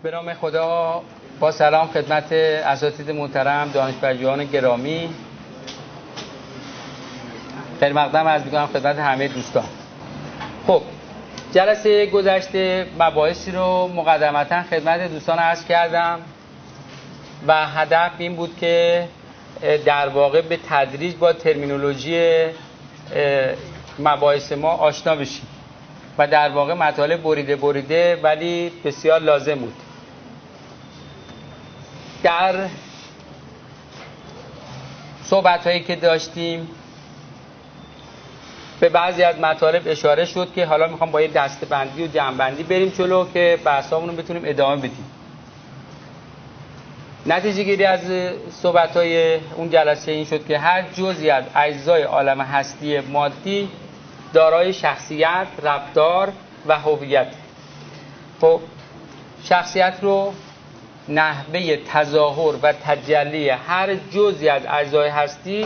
به نام خدا، با سلام خدمت اساتید محترم، دانشپژوهان گرامی، خیر مقدم عرض می‌کنم خدمت همه دوستان. خب جلسه گذشته مباحثی رو مقدمتا خدمت دوستان عرض کردم و هدف این بود که در واقع به تدریج با ترمینولوژی مباحث ما آشنا بشیم و در واقع مطالب بریده ولی بسیار لازم بود. در صحبت‌هایی که داشتیم به بعضی از مطالب اشاره شد که حالا میخوام با یه دسته‌بندی و جمع‌بندی بریم جلو که بحثامون رو بتونیم ادامه بدیم. نتیجه گیری از صحبت‌های اون جلسه این شد که هر جزئی از اجزای عالم هستی مادی دارای شخصیت، رفتار و هویت. خب شخصیت رو نحوه تظاهر و تجلی هر جزئی از اجزای هستی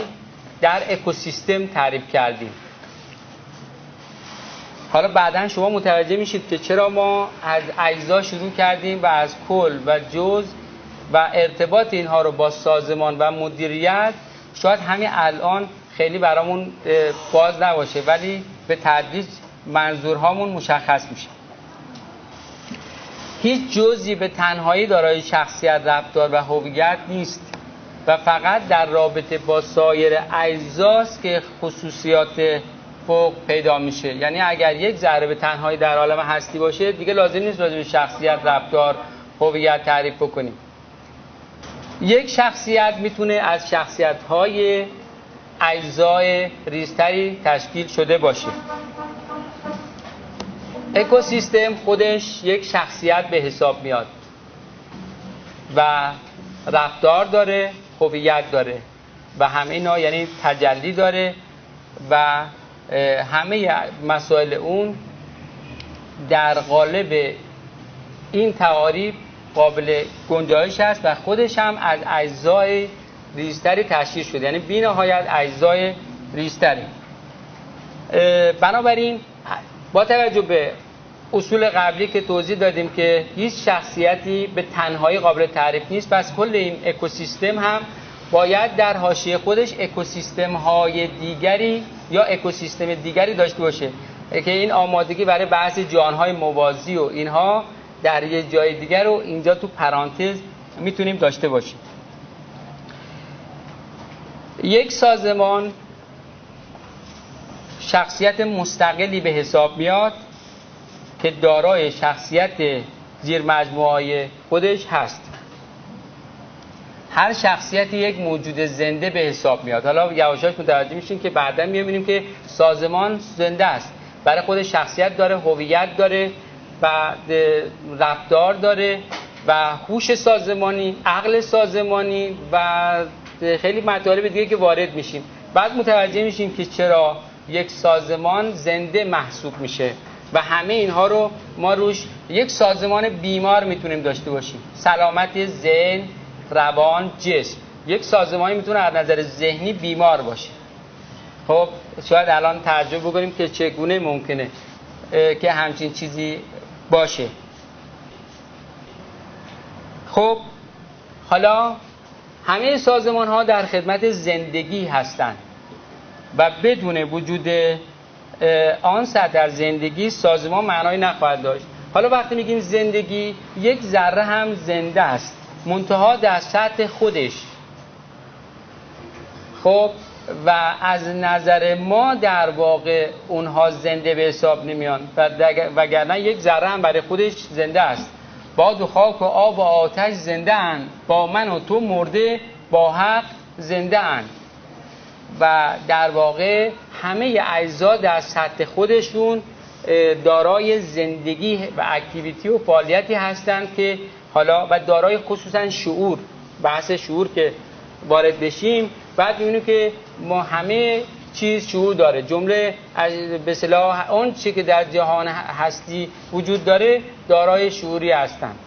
در اکوسیستم تعریف کردیم. حالا بعداً شما متوجه میشید که چرا ما از اجزا شروع کردیم و از کل و جزء و ارتباط اینها رو با سازمان و مدیریت شاید همین الان خیلی برامون باز نباشه، ولی به تدریج منظورهامون مشخص میشه. هیچ جزئی به تنهایی دارای شخصیت، رفتار و هویت نیست و فقط در رابطه با سایر اجزاست که خصوصیات فوق پیدا میشه. یعنی اگر یک ذره به تنهایی در عالم هستی باشه دیگه لازم نیست راجع به شخصیت، رفتار، هویت تعریف بکنیم. یک شخصیت میتونه از شخصیت‌های اجزای ریزتری تشکیل شده باشه. اکوسیستم خودش یک شخصیت به حساب میاد و رفتار داره، هویت داره و همه اینا یعنی تجلی داره و همه مسائل اون در قالب این تعاریف قابل گنجایش است و خودش هم از اجزای ریزتری تشکیل شده، یعنی بی‌نهایت اجزای ریزتری. بنابراین با توجه به اصول قبلی که توضیح دادیم که هیچ شخصیتی به تنهایی قابل تعریف نیست، پس کل این اکوسیستم هم باید در حاشیه خودش اکوسیستم های دیگری یا اکوسیستم دیگری داشته باشه که این آمادگی برای بحث جهان‌های موازی و اینها در یه جای دیگر رو اینجا تو پرانتز میتونیم داشته باشیم. یک سازمان شخصیت مستقلی به حساب میاد که دارای شخصیت زیر مجموعه خودش هست. هر شخصیتی یک موجود زنده به حساب میاد. حالا یواشاش متوجه میشین که بعدا میبینیم که سازمان زنده است، برای خودش شخصیت داره، هویت داره و رفتار داره و هوش سازمانی، عقل سازمانی و خیلی مطالب دیگه که وارد میشیم. بعد متوجه میشیم که چرا یک سازمان زنده محسوب میشه و همه اینها رو ما روش یک سازمان بیمار میتونیم داشته باشیم. سلامت ذهن، روان، جسم. یک سازمانی میتونه از نظر ذهنی بیمار باشه. خب شاید الان تعجب بکنیم که چگونه ممکنه که همچین چیزی باشه. خب حالا همه سازمان ها در خدمت زندگی هستند و بدون وجود آن سطح از زندگی سازمان معنایی نخواهد داشت. حالا وقتی میگیم زندگی، یک ذره هم زنده است، منتها در سطح خودش. خب و از نظر ما در واقع اونها زنده به حساب نمیان وگرنه یک ذره هم برای خودش زنده است. باد و خاک و آب و آتش زنده اند، با من و تو مرده با حق زنده اند. و در واقع همه اجزا در سطح خودشون دارای زندگی و اکتیویتی و فعالیتی هستند که حالا و دارای خصوصا شعور. بحث شعور که وارد بشیم بعد می‌بینیم که ما همه چیز شعور داره. جمله به اصطلاح اون چیزی که در جهان هستی وجود داره دارای شعوری هستند.